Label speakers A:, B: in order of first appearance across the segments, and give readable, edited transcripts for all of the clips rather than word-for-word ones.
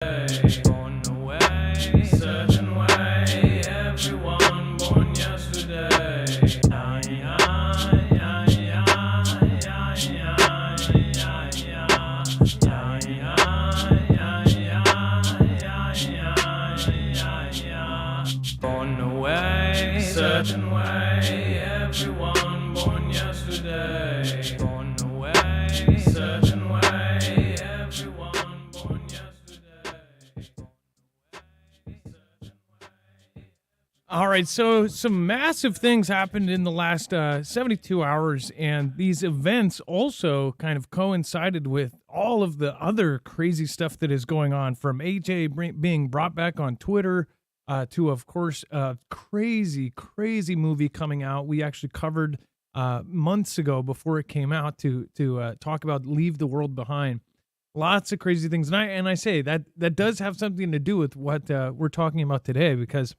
A: Born away, certain way, everyone born yesterday. Born away, certain way, everyone born yesterday. Born away, certain way, everyone born yesterday. All right, so some massive things happened in the last 72 hours, and these events also kind of coincided with all of the other crazy stuff that is going on, from AJ being brought back on Twitter to, of course, a crazy, crazy movie coming out. We actually covered months ago before it came out to talk about Leave the World Behind. Lots of crazy things, and I say that does have something to do with what we're talking about today, because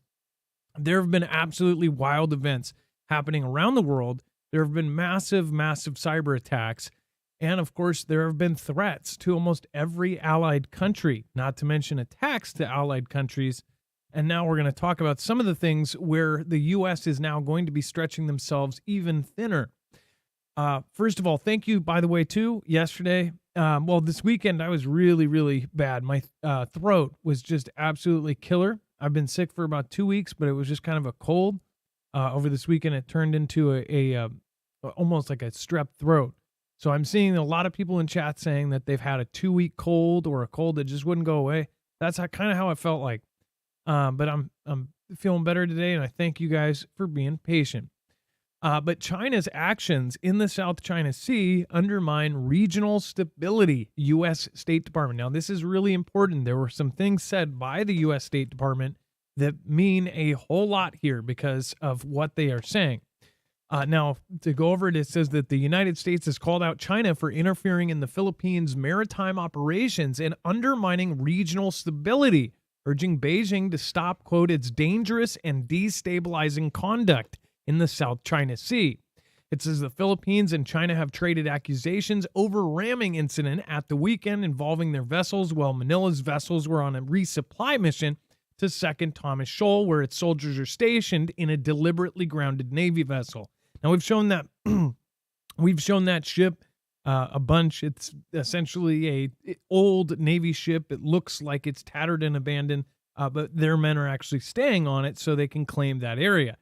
A: there have been absolutely wild events happening around the world. There have been massive, massive cyber attacks. And of course, there have been threats to almost every allied country, not to mention attacks to allied countries. And now we're going to talk about some of the things where the U.S. is now going to be stretching themselves even thinner. First of all, thank you, by the way, too. Yesterday, this weekend, I was really, really bad. My throat was just absolutely killer. I've been sick for about 2 weeks, but it was just kind of a cold. Over this weekend, it turned into a almost like a strep throat. So I'm seeing a lot of people in chat saying that they've had a 2-week cold or a cold that just wouldn't go away. That's kind of how it felt like. But I'm feeling better today, and I thank you guys for being patient. But China's actions in the South China Sea undermine regional stability, U.S. State Department. Now, this is really important. There were some things said by the U.S. State Department that mean a whole lot here because of what they are saying. Now, to go over it, it says that the United States has called out China for interfering in the Philippines' maritime operations and undermining regional stability, urging Beijing to stop, quote, its dangerous and destabilizing conduct in the South China Sea. It says the Philippines and China have traded accusations over ramming incident at the weekend involving their vessels, while Manila's vessels were on a resupply mission to Second Thomas Shoal, where its soldiers are stationed in a deliberately grounded Navy vessel. Now, we've shown that ship a bunch. It's essentially a old Navy ship. It looks like it's tattered and abandoned, but their men are actually staying on it so they can claim that area.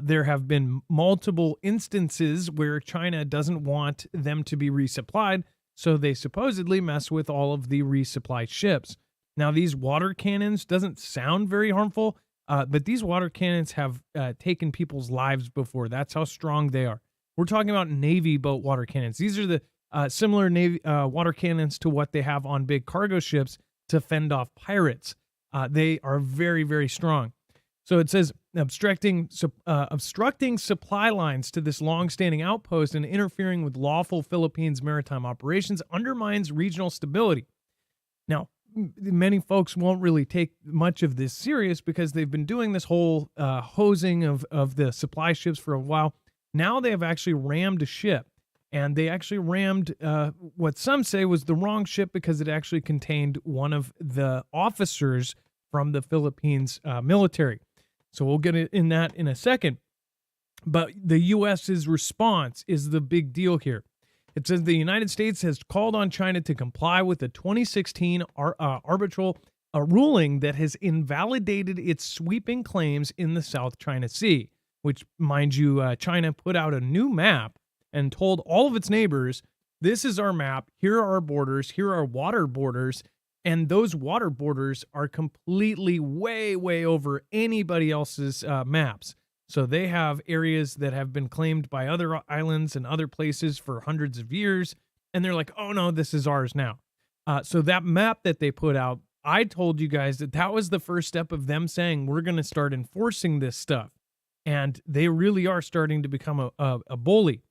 A: There have been multiple instances where China doesn't want them to be resupplied, so they supposedly mess with all of the resupply ships. Now, these water cannons doesn't sound very harmful, but these water cannons have taken people's lives before. That's how strong they are. We're talking about Navy boat water cannons. These are the similar Navy water cannons to what they have on big cargo ships to fend off pirates. They are very, very strong. So it says obstructing supply lines to this long-standing outpost and interfering with lawful Philippines maritime operations undermines regional stability. Now, many folks won't really take much of this serious because they've been doing this whole hosing of the supply ships for a while. Now they have actually rammed a ship, and they actually rammed what some say was the wrong ship because it actually contained one of the officers from the Philippines military. So we'll get in that in a second. But the U.S.'s response is the big deal here. It says the United States has called on China to comply with the 2016 arbitral ruling that has invalidated its sweeping claims in the South China Sea, which, mind you, China put out a new map and told all of its neighbors, this is our map, here are our borders, here are water borders, and those water borders are completely way, way over anybody else's maps. So they have areas that have been claimed by other islands and other places for hundreds of years, and they're like, oh no, this is ours now. So that map that they put out, I told you guys that was the first step of them saying, we're going to start enforcing this stuff. And they really are starting to become a bully.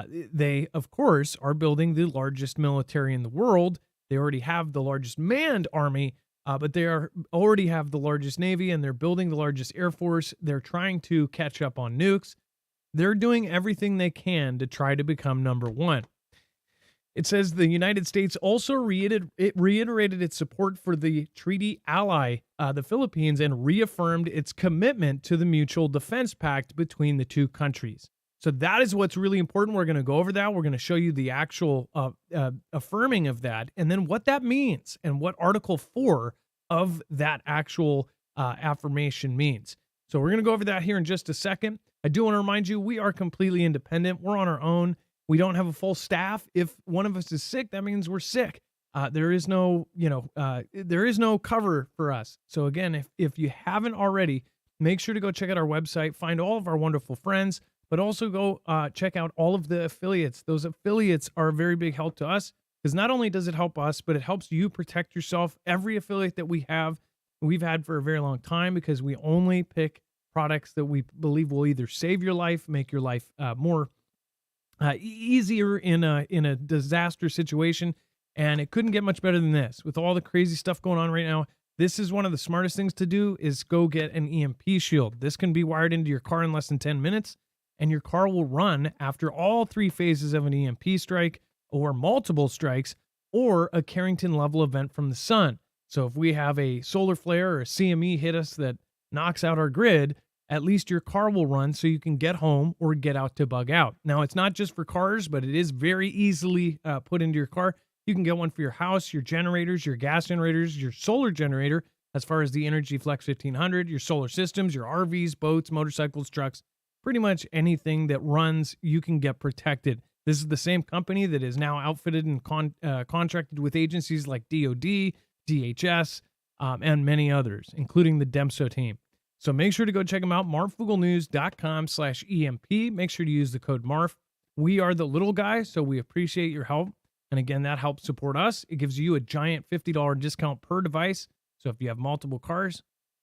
A: They, of course, are building the largest military in the world. They already have the largest manned army, but they already have the largest Navy, and they're building the largest Air Force. They're trying to catch up on nukes. They're doing everything they can to try to become number one. It says the United States also reiterated its support for the treaty ally, the Philippines, and reaffirmed its commitment to the mutual defense pact between the two countries. So that is what's really important. We're going to go over that. We're going to show you the actual affirming of that, and then what that means and what Article 4 of that actual affirmation means. So we're going to go over that here in just a second. I do want to remind you, we are completely independent. We're on our own. We don't have a full staff. If one of us is sick, that means we're sick. There is no, there is no cover for us. So again, if you haven't already, make sure to go check out our website, find all of our wonderful friends, but also go check out all of the affiliates. Those affiliates are a very big help to us because not only does it help us, but it helps you protect yourself. Every affiliate that we've had for a very long time because we only pick products that we believe will either save your life, make your life more easier in a disaster situation, and it couldn't get much better than this. With all the crazy stuff going on right now, this is one of the smartest things to do is go get an EMP shield. This can be wired into your car in less than 10 minutes, and your car will run after all three phases of an EMP strike or multiple strikes or a Carrington level event from the sun. So if we have a solar flare or a CME hit us that knocks out our grid, at least your car will run so you can get home or get out to bug out. Now, it's not just for cars, but it is very easily put into your car. You can get one for your house, your generators, your gas generators, your solar generator, as far as the Energy Flex 1500, your solar systems, your RVs, boats, motorcycles, trucks, pretty much anything that runs, you can get protected. This is the same company that is now outfitted and contracted with agencies like DOD, DHS, and many others, including the DEMSO team. So make sure to go check them out, marfuglenews.com/EMP. Make sure to use the code MARF. We are the little guy, so we appreciate your help. And again, that helps support us. It gives you a giant $50 discount per device. So if you have multiple cars,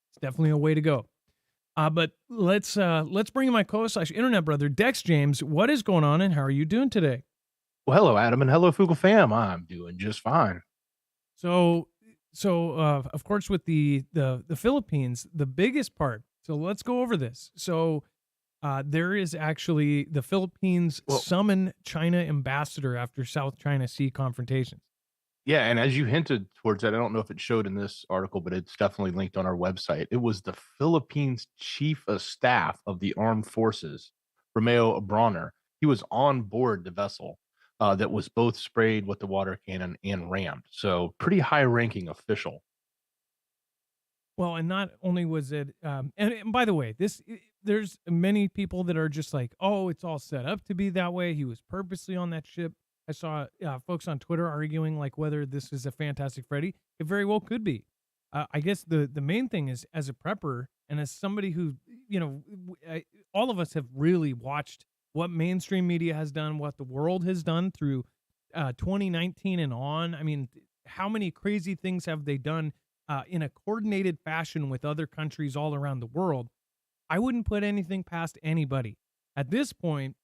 A: it's definitely a way to go. But let's bring in my co-host/internet brother, Dex James. What is going on, and how are you doing today?
B: Well, hello, Adam, and hello, Fugle fam. I'm doing just fine.
A: So of course, with the Philippines, the biggest part. So let's go over this. So there is actually the Philippines
B: Well,
A: summon China ambassador after South China Sea confrontations.
B: yeah, and as you hinted towards that, I don't know if it showed in this article, but it's definitely linked on our website. It was the Philippines Chief of Staff of the Armed Forces, Romeo Bronner. He was on board the vessel that was both sprayed with the water cannon and rammed. So, pretty high-ranking official.
A: Well, and not only was it, and by the way, there's many people that are just like, oh, it's all set up to be that way. He was purposely on that ship. I saw folks on Twitter arguing like whether this is a Fantastic Freddy. It very well could be. I guess the main thing is, as a prepper and as somebody who, all of us have really watched what mainstream media has done, what the world has done through 2019 and on. I mean, how many crazy things have they done in a coordinated fashion with other countries all around the world? I wouldn't put anything past anybody. At this point,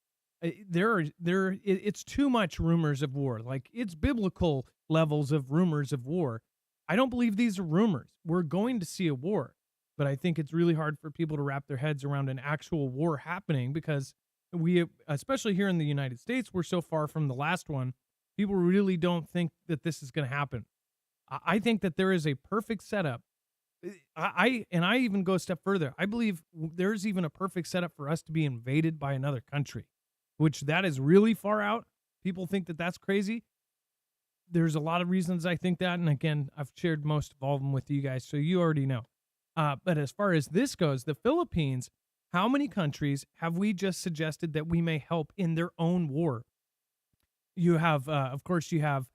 A: it's too much rumors of war. Like, it's biblical levels of rumors of war. I don't believe these are rumors. We're going to see a war, but I think it's really hard for people to wrap their heads around an actual war happening because we, especially here in the United States, we're so far from the last one. People really don't think that this is going to happen. I think that there is a perfect setup. I even go a step further. I believe there's even a perfect setup for us to be invaded by another country, which that is really far out. People think that that's crazy. There's a lot of reasons I think that, and again, I've shared most of all of them with you guys, so you already know. But as far as this goes, the Philippines, how many countries have we just suggested that we may help in their own war? You have, of course, you have.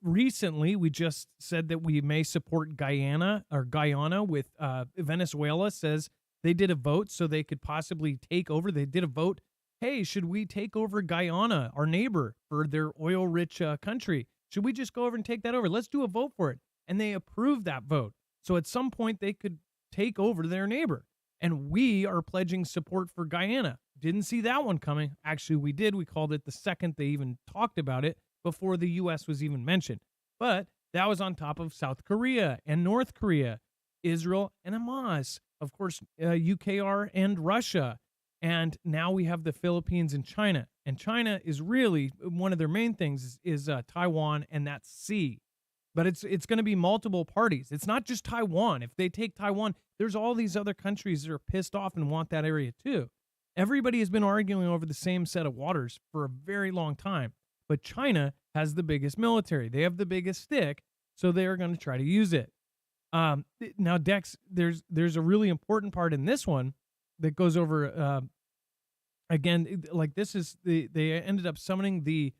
A: Recently, we just said that we may support Guyana with Venezuela says they did a vote so they could possibly take over. They did a vote. Hey, should we take over Guyana, our neighbor, for their oil-rich country? Should we just go over and take that over? Let's do a vote for it. And they approved that vote. So at some point, they could take over their neighbor. And we are pledging support for Guyana. Didn't see that one coming. Actually, we did. We called it the second they even talked about it, before the U.S. was even mentioned. But that was on top of South Korea and North Korea, Israel and Hamas, of course, UKR and Russia. And now we have the Philippines and China. And China is really one of their main things is Taiwan and that sea. But it's going to be multiple parties. It's not just Taiwan. If they take Taiwan, there's all these other countries that are pissed off and want that area too. Everybody has been arguing over the same set of waters for a very long time. But China has the biggest military. They have the biggest stick, so they are going to try to use it. Now, Dex, there's a really important part in this one that goes over again. Like this is they ended up summoning the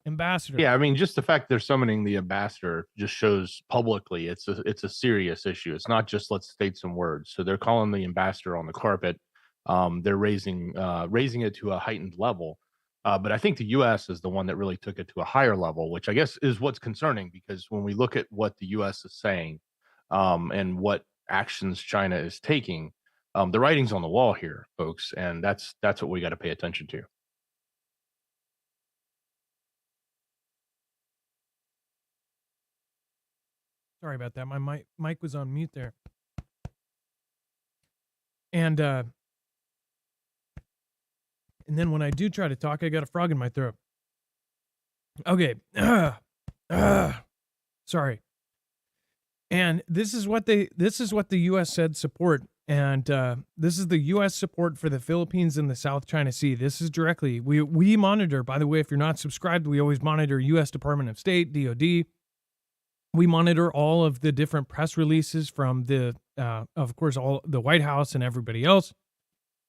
A: ambassador.
B: Yeah, I mean, just the fact they're summoning the ambassador just shows publicly it's a serious issue. It's not just let's state some words. So they're calling the ambassador on the carpet. They're raising it to a heightened level. But I think the U.S. is the one that really took it to a higher level, which I guess is what's concerning, because when we look at what the U.S. is saying and what actions China is taking, the writing's on the wall here, folks, and that's what we got to pay attention to.
A: Sorry about that. My mic was on mute there. And then when I do try to talk, I got a frog in my throat. Okay. Sorry. And this is what the U.S. said support. And this is the U.S. support for the Philippines and the South China Sea. This is directly, we monitor, by the way, if you're not subscribed, we always monitor U.S. Department of State, DOD. We monitor all of the different press releases from of course, all the White House and everybody else.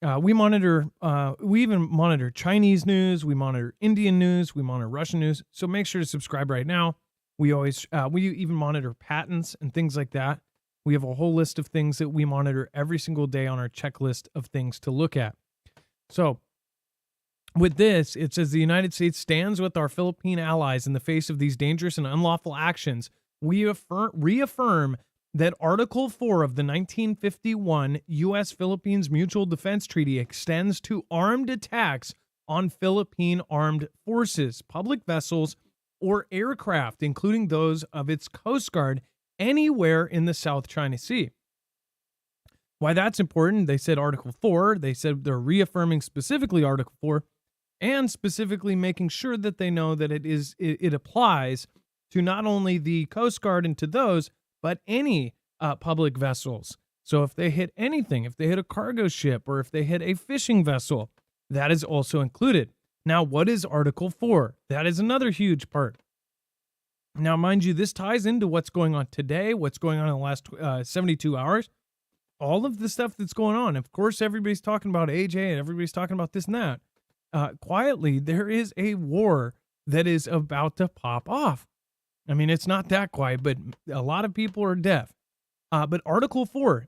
A: We even monitor Chinese news. We monitor Indian news. We monitor Russian news. So make sure to subscribe right now. We even monitor patents and things like that. We have a whole list of things that we monitor every single day on our checklist of things to look at. So with this, it says the United States stands with our Philippine allies in the face of these dangerous and unlawful actions. We reaffirm that Article 4 of the 1951 U.S.-Philippines Mutual Defense Treaty extends to armed attacks on Philippine armed forces, public vessels, or aircraft, including those of its Coast Guard, anywhere in the South China Sea. Why that's important, they said Article 4. They said they're reaffirming specifically Article 4 and specifically making sure that they know that it applies to not only the Coast Guard and to those, but any public vessels. So if they hit anything, if they hit a cargo ship or if they hit a fishing vessel, that is also included. Now, what is Article 4? That is another huge part. Now, mind you, this ties into what's going on today, what's going on in the last 72 hours, all of the stuff that's going on. Of course, everybody's talking about AJ and everybody's talking about this and that. Quietly, there is a war that is about to pop off. I mean, it's not that quiet, but a lot of people are deaf. But Article 4,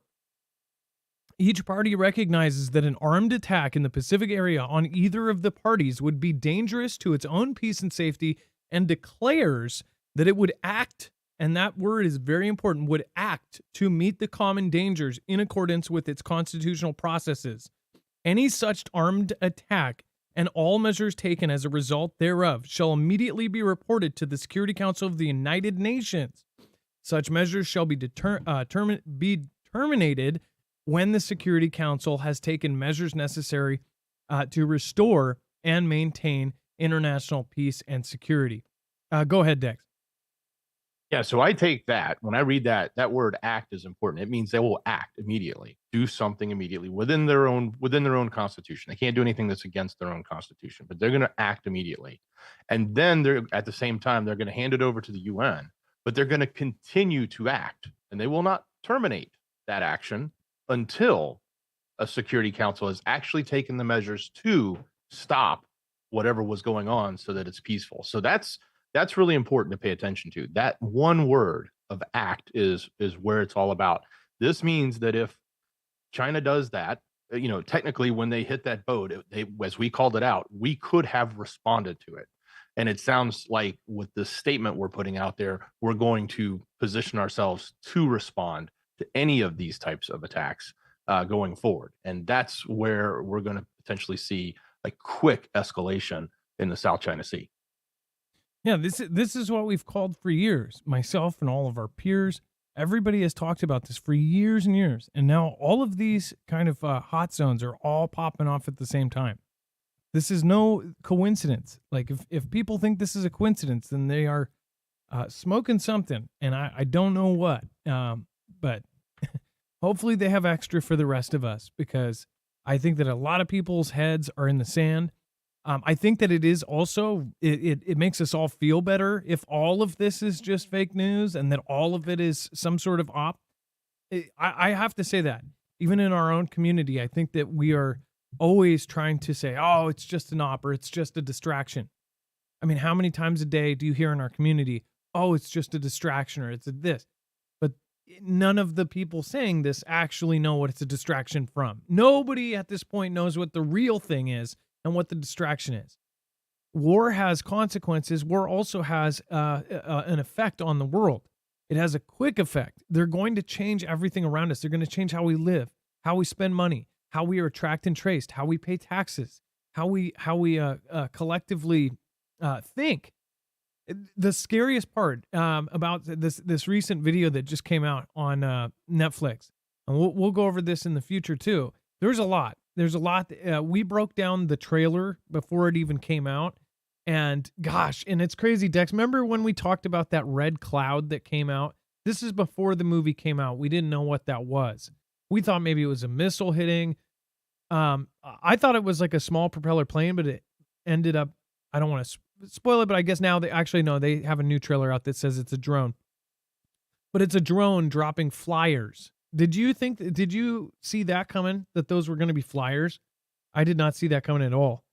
A: each party recognizes that an armed attack in the Pacific area on either of the parties would be dangerous to its own peace and safety, and declares that it would act, and that word is very important, would act to meet the common dangers in accordance with its constitutional processes. Any such armed attack and all measures taken as a result thereof shall immediately be reported to the Security Council of the United Nations. Such measures shall be terminated when the Security Council has taken measures necessary to restore and maintain international peace and security. Go ahead, Dex.
B: Yeah, so I take that. When I read that word act is important. It means they will act immediately, do something immediately within their own constitution. They can't do anything that's against their own constitution, but they're going to act immediately. And then they're at the same time, they're going to hand it over to the UN, but they're going to continue to act, and they will not terminate that action until a Security Council has actually taken the measures to stop whatever was going on so that it's peaceful. So that's really important to pay attention to. That one word of act is where it's all about. This means that if China does that, technically when they hit that boat, as we called it out, we could have responded to it. And it sounds like with the statement we're putting out there, we're going to position ourselves to respond to any of these types of attacks going forward. And that's where we're going to potentially see a quick escalation in the South China Sea.
A: Yeah, this is what we've called for years, myself and all of our peers. Everybody has talked about this for years and years, and now all of these kind of hot zones are all popping off at the same time. This is no coincidence. Like if people think this is a coincidence, then they are smoking something, and I don't know what. But hopefully they have extra for the rest of us, because I think that a lot of people's heads are in the sand. I think that it is also, it makes us all feel better if all of this is just fake news and that all of it is some sort of op. I have to say that even in our own community, I think that we are always trying to say, oh, it's just an op, or it's just a distraction. I mean, how many times a day do you hear in our community, oh, it's just a distraction, or it's a this? But none of the people saying this actually know what it's a distraction from. Nobody at this point knows what the real thing is and what the distraction is. War has consequences. War also has an effect on the world. It has a quick effect. They're going to change everything around us. They're going to change how we live, how we spend money, how we are tracked and traced, how we pay taxes, how we collectively think. The scariest part about this recent video that just came out on Netflix, and we'll go over this in the future too. There's a lot. We broke down the trailer before it even came out, and gosh, and it's crazy. Dex, remember when we talked about that red cloud that came out? This is before the movie came out. We didn't know what that was. We thought maybe it was a missile hitting. I thought it was like a small propeller plane, but it ended up, I don't want to spoil it, but I guess now they actually know, they have a new trailer out that says it's a drone. But it's a drone dropping flyers. Did you see that coming, that those were going to be flyers? I did not see that coming at all.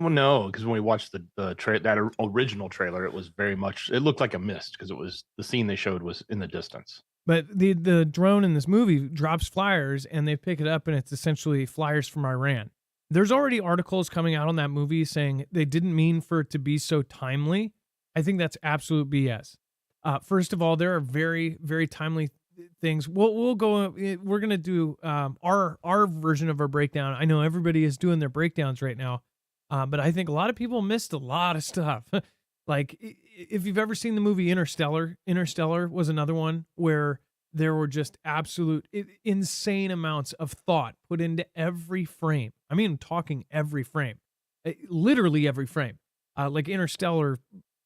B: Well, no, because when we watched that original trailer, it was very much, it looked like a mist, because it was, the scene they showed was in the distance.
A: But the drone in this movie drops flyers, and they pick it up, and it's essentially flyers from Iran. There's already articles coming out on that movie saying they didn't mean for it to be so timely. I think that's absolute BS. First of all, there are very, very timely things. We're going to do our version of our breakdown. I know everybody is doing their breakdowns right now, but I think a lot of people missed a lot of stuff. Like, if you've ever seen the movie Interstellar was another one where there were just absolute insane amounts of thought put into every frame. I mean, I'm talking every frame, literally every frame. Like Interstellar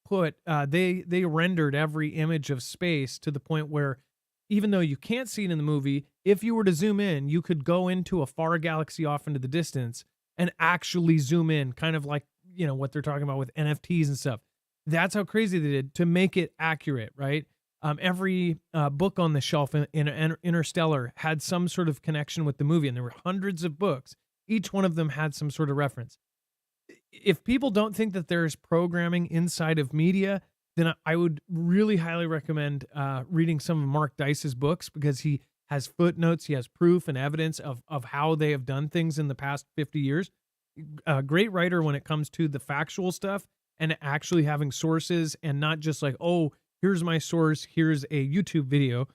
A: they rendered every image of space to the point where, even though you can't see it in the movie, if you were to zoom in, you could go into a far galaxy off into the distance and actually zoom in, kind of like, what they're talking about with NFTs and stuff. That's how crazy they did to make it accurate, right? Every book on the shelf in Interstellar had some sort of connection with the movie, and there were hundreds of books. Each one of them had some sort of reference. If people don't think that there's programming inside of media, then I would really highly recommend reading some of Mark Dice's books, because he has footnotes, he has proof and evidence of how they have done things in the past 50 years. A great writer when it comes to the factual stuff and actually having sources, and not just like, oh, here's my source, here's a YouTube video.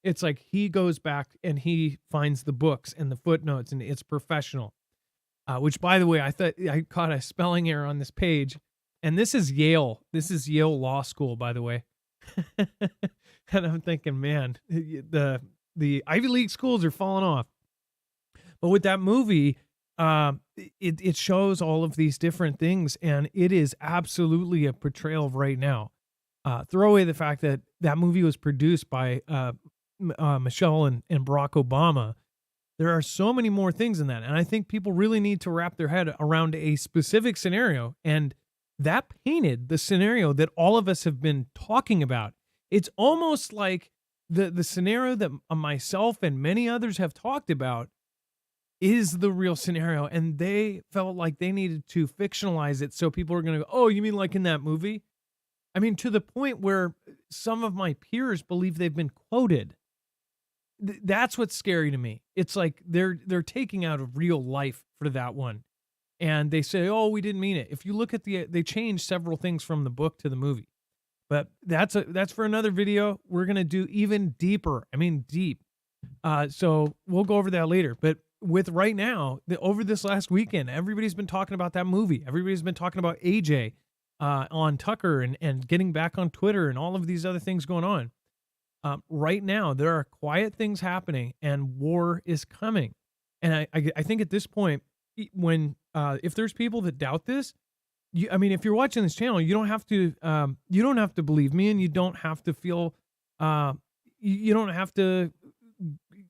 A: It's like he goes back and he finds the books and the footnotes, and it's professional. Which, by the way, I thought I caught a spelling error on this page. And this is Yale. This is Yale Law School, by the way. And I'm thinking, man, the Ivy League schools are falling off. But with that movie, it shows all of these different things, and it is absolutely a portrayal of right now. Throw away the fact that that movie was produced by Michelle and Barack Obama. There are so many more things in that, and I think people really need to wrap their head around a specific scenario, and that painted the scenario that all of us have been talking about. It's almost like the scenario that myself and many others have talked about is the real scenario, and they felt like they needed to fictionalize it so people are going to go, oh, you mean like in that movie? I mean, to the point where some of my peers believe they've been quoted. That's what's scary to me. It's like they're taking out of real life for that one. And they say, oh, we didn't mean it. If you look at they changed several things from the book to the movie. But that's for another video. We're going to do even deeper. I mean, deep. So we'll go over that later. But with right now, over this last weekend, everybody's been talking about that movie. Everybody's been talking about AJ on Tucker and getting back on Twitter and all of these other things going on. Right now, there are quiet things happening, and war is coming. And I think at this point, when if there's people that doubt this, I mean, if you're watching this channel, you don't have to believe me, and you don't have to feel, uh, you don't have to,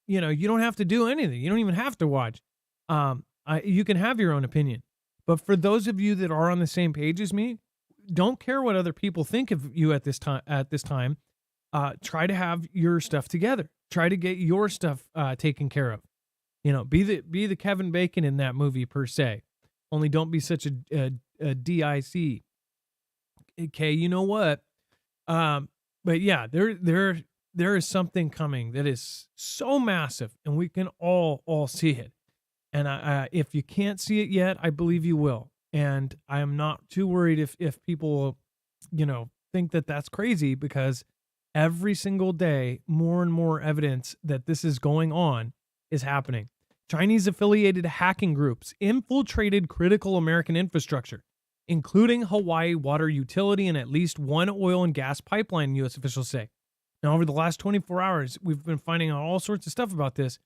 A: you don't have to do anything. You don't even have to watch. You can have your own opinion. But for those of you that are on the same page as me, don't care what other people think of you at this time. Try to have your stuff together. Try to get your stuff taken care of. Be the Kevin Bacon in that movie per se. Only don't be such a DIC. Okay, you know what? But yeah, there is something coming that is so massive, and we can all see it. And if you can't see it yet, I believe you will. And I am not too worried if people, think that that's crazy, because every single day, more and more evidence that this is going on is happening. Chinese affiliated hacking groups infiltrated critical American infrastructure, including Hawaii water utility and at least one oil and gas pipeline, U.S. officials say. Now, over the last 24 hours, we've been finding out all sorts of stuff about this.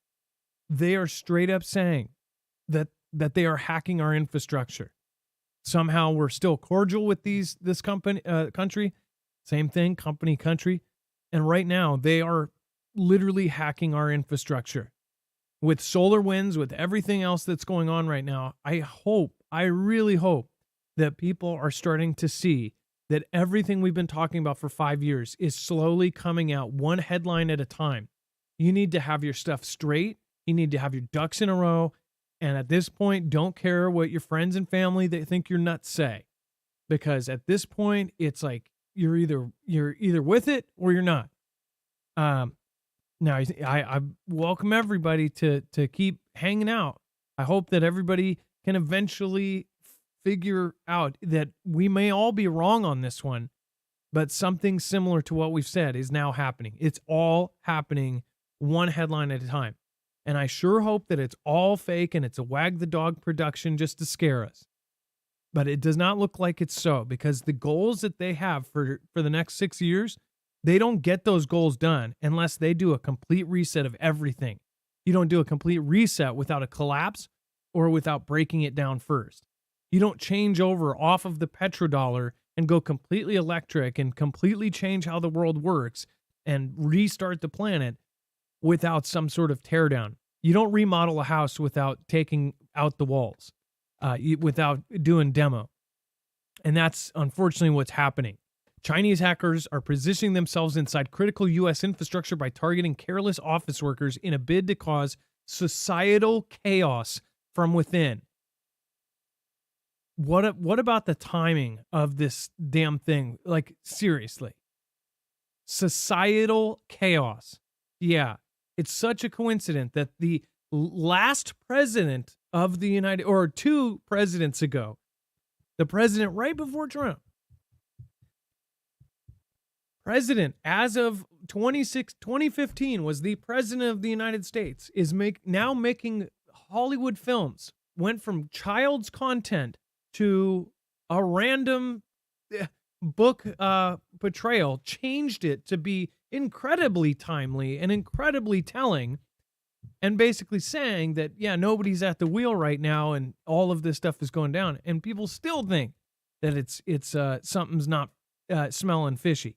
A: They are straight up saying that they are hacking our infrastructure. Somehow we're still cordial with this country. Same thing, company, country. And right now they are literally hacking our infrastructure. With solar winds, with everything else that's going on right now, I really hope that people are starting to see that everything we've been talking about for 5 years is slowly coming out one headline at a time. You need to have your stuff straight. You need to have your ducks in a row. And at this point, don't care what your friends and family that think you're nuts say. Because at this point, it's like you're either with it or you're not. Now, I welcome everybody to keep hanging out. I hope that everybody can eventually figure out that we may all be wrong on this one, but something similar to what we've said is now happening. It's all happening one headline at a time. And I sure hope that it's all fake and it's a wag the dog production just to scare us. But it does not look like it's so, because the goals that they have for the next 6 years, they don't get those goals done unless they do a complete reset of everything. You don't do a complete reset without a collapse or without breaking it down first. You don't change over off of the petrodollar and go completely electric and completely change how the world works and restart the planet without some sort of teardown. You don't remodel a house without taking out the walls, without doing demo. And that's unfortunately what's happening. Chinese hackers are positioning themselves inside critical U.S. infrastructure by targeting careless office workers in a bid to cause societal chaos from within. What about the timing of this damn thing? Like, seriously. Societal chaos. Yeah. It's such a coincidence that the last president of the or 2 presidents ago, the president right before Trump, president as of 2015 was the president of the United States, is now making Hollywood films, went from child's content to a random book portrayal, changed it to be incredibly timely and incredibly telling, and basically saying that, yeah, nobody's at the wheel right now and all of this stuff is going down, and people still think that it's something's not smelling fishy.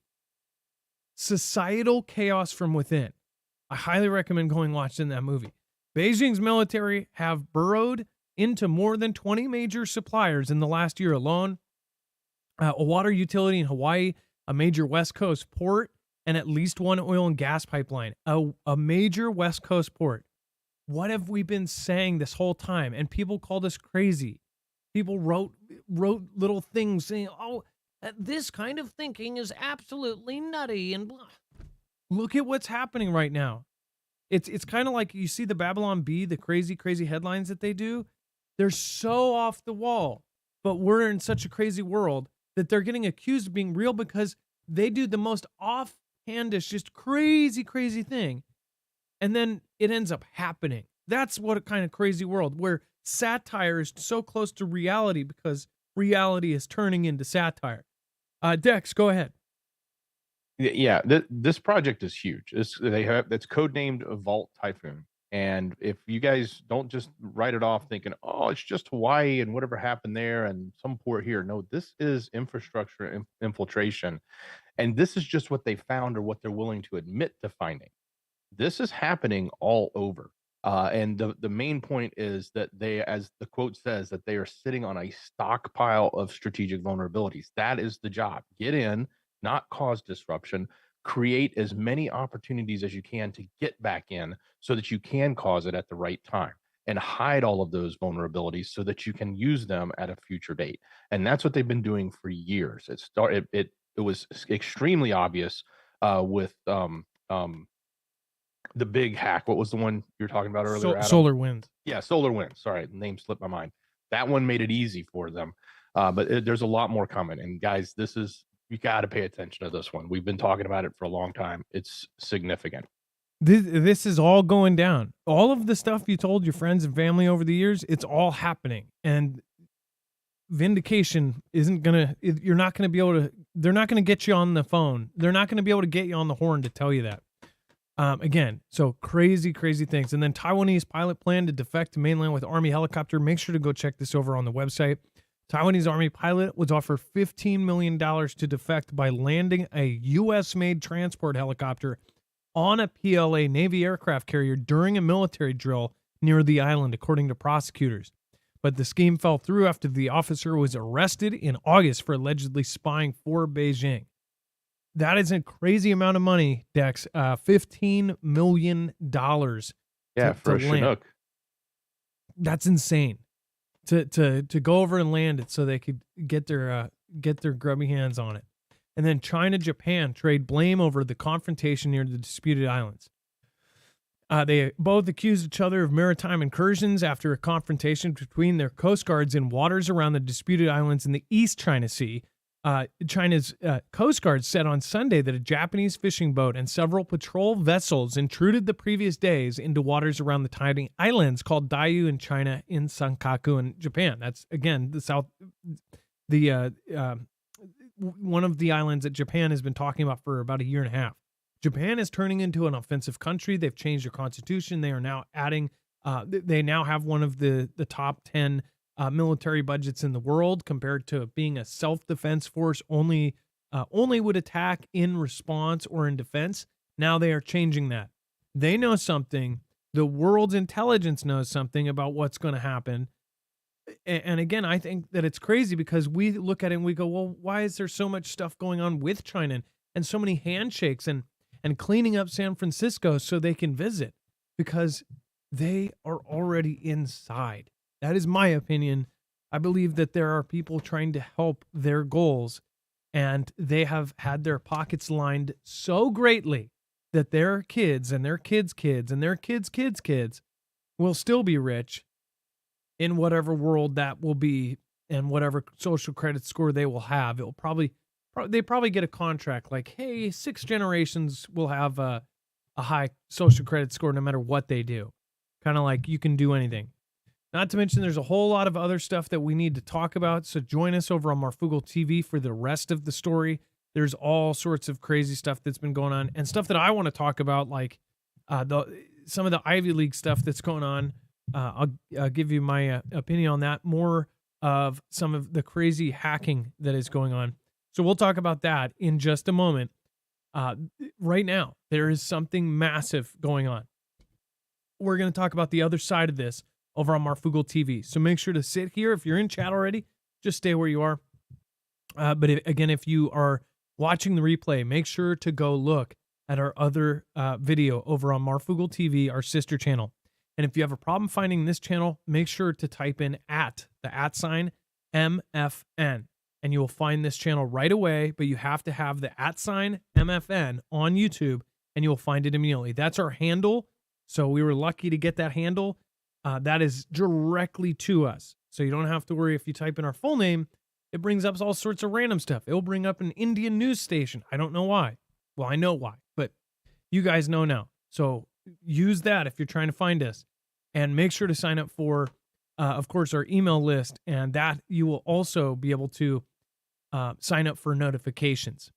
A: Societal chaos from within. I highly recommend going watching that movie. Beijing's military have burrowed into more than 20 major suppliers in the last year alone. A water utility in Hawaii, a major West Coast port, and at least one oil and gas pipeline. A major West Coast port. What have we been saying this whole time? And people called us crazy. People wrote little things saying, oh, this kind of thinking is absolutely nutty and blah. Look at what's happening right now. It's kind of like you see the Babylon Bee, the crazy headlines that they do. They're so off the wall, but we're in such a crazy world that they're getting accused of being real because they do the most offhandish, just crazy thing. And then it ends up happening. That's what a kind of crazy world where satire is so close to reality because reality is turning into satire. Dex, go ahead.
B: Yeah, this project is huge. It's codenamed Vault Typhoon. And if you guys don't just write it off thinking, oh, it's just Hawaii and whatever happened there and some port here. No, this is infrastructure infiltration. And this is just what they found or what they're willing to admit to finding. This is happening all over. And the main point is that they, as the quote says, that they are sitting on a stockpile of strategic vulnerabilities. That is the job. Get in, not cause disruption, create as many opportunities as you can to get back in so that you can cause it at the right time and hide all of those vulnerabilities so that you can use them at a future date. And that's what they've been doing for years. It was extremely obvious with the big hack. What was the one you were talking about earlier, Adam?
A: Solar wind.
B: Yeah, Solar Wind. Sorry, the name slipped my mind. That one made it easy for them. But there's a lot more coming. And guys, you got to pay attention to this one. We've been talking about it for a long time. It's significant.
A: This is all going down. All of the stuff you told your friends and family over the years, it's all happening. And vindication isn't gonna. You're not gonna be able to. They're not gonna get you on the phone. They're not gonna be able to get you on the horn to tell you that. Again, so crazy things. And then Taiwanese pilot plan to defect to mainland with Army helicopter. Make sure to go check this over on the website. Taiwanese Army pilot was offered $15 million to defect by landing a U.S.-made transport helicopter on a PLA Navy aircraft carrier during a military drill near the island, according to prosecutors. But the scheme fell through after the officer was arrested in August for allegedly spying for Beijing. That is a crazy amount of money, Dex. $15 million.
B: Yeah, for a Chinook.
A: That's insane. To go over and land it so they could get their grubby hands on it. And then China, Japan trade blame over the confrontation near the disputed islands. They both accused each other of maritime incursions after a confrontation between their coast guards in waters around the disputed islands in the East China Sea. China's Coast Guard said on Sunday that a Japanese fishing boat and several patrol vessels intruded the previous days into waters around the tiny islands called Diaoyu in China in Sankaku in Japan. That's, again, one of the islands that Japan has been talking about for about a year and a half. Japan is turning into an offensive country. They've changed their constitution. They are now adding, they now have one of the top 10 military budgets in the world compared to being a self-defense force only would attack in response or in defense. Now they are changing that. They know something. The world's intelligence knows something about what's going to happen. And again, I think that it's crazy because we look at it and we go, well, why is there so much stuff going on with China and so many handshakes and cleaning up San Francisco so they can visit? Because they are already inside. That is my opinion. I believe that there are people trying to help their goals, and they have had their pockets lined so greatly that their kids and their kids' kids and their kids' kids' kids will still be rich in whatever world that will be and whatever social credit score they will have. It will they probably get a contract like, hey, 6 generations will have a high social credit score no matter what they do. Kind of like you can do anything. Not to mention there's a whole lot of other stuff that we need to talk about. So join us over on Marfoogle TV for the rest of the story. There's all sorts of crazy stuff that's been going on and stuff that I want to talk about, like some of the Ivy League stuff that's going on. I'll give you my opinion on that. More of some of the crazy hacking that is going on. So we'll talk about that in just a moment. Right now, there is something massive going on. We're going to talk about the other side of this over on Marfoogle TV. So make sure to sit here. If you're in chat already, just stay where you are. But if you are watching the replay, make sure to go look at our other video over on Marfoogle TV, our sister channel. And if you have a problem finding this channel, make sure to type in the @ MFN, and you will find this channel right away. But you have to have the @ MFN on YouTube, and you will find it immediately. That's our handle. So we were lucky to get that handle. That is directly to us. So you don't have to worry if you type in our full name, it brings up all sorts of random stuff. It will bring up an Indian news station. I don't know why. Well, I know why, but you guys know now. So use that if you're trying to find us, and make sure to sign up for, of course, our email list, and that you will also be able to sign up for notifications.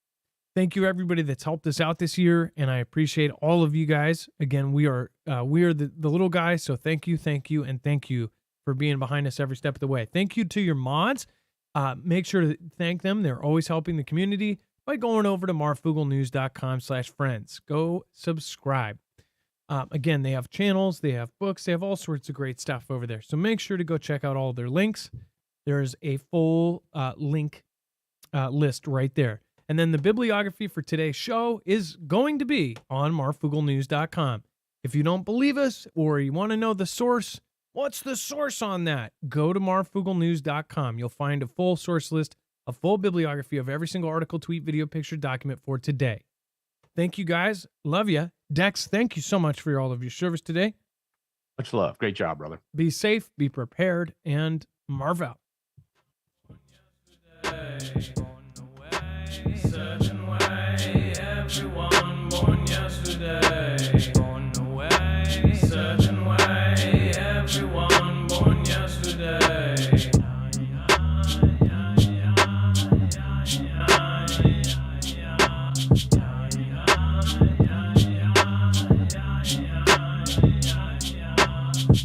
A: Thank you, everybody that's helped us out this year, and I appreciate all of you guys. Again, we are the little guys, so thank you, and thank you for being behind us every step of the way. Thank you to your mods. Make sure to thank them. They're always helping the community by going over to marfooglenews.com/friends. Go subscribe. Again, they have channels, they have books, they have all sorts of great stuff over there. So make sure to go check out all their links. There's a full link list right there. And then the bibliography for today's show is going to be on marfooglenews.com. If you don't believe us or you want to know the source, what's the source on that? Go to marfooglenews.com. You'll find a full source list, a full bibliography of every single article, tweet, video, picture, document for today. Thank you, guys. Love you. Dex, thank you so much for all of your service today.
B: Much love. Great job, brother.
A: Be safe, be prepared, and Marv out. Certain way, everyone born yesterday. Born away, certain way, everyone born yesterday.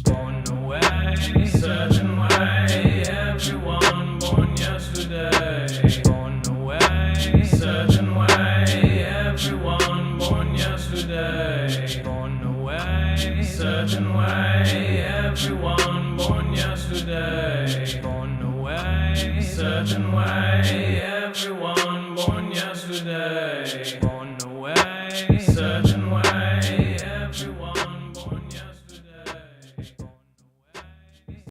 A: Born away, certain way, everyone born yesterday. Born away, certain way, everyone born yesterday. Born away, certain way, everyone born yesterday. Born away, certain way, everyone born yesterday. Born away, certain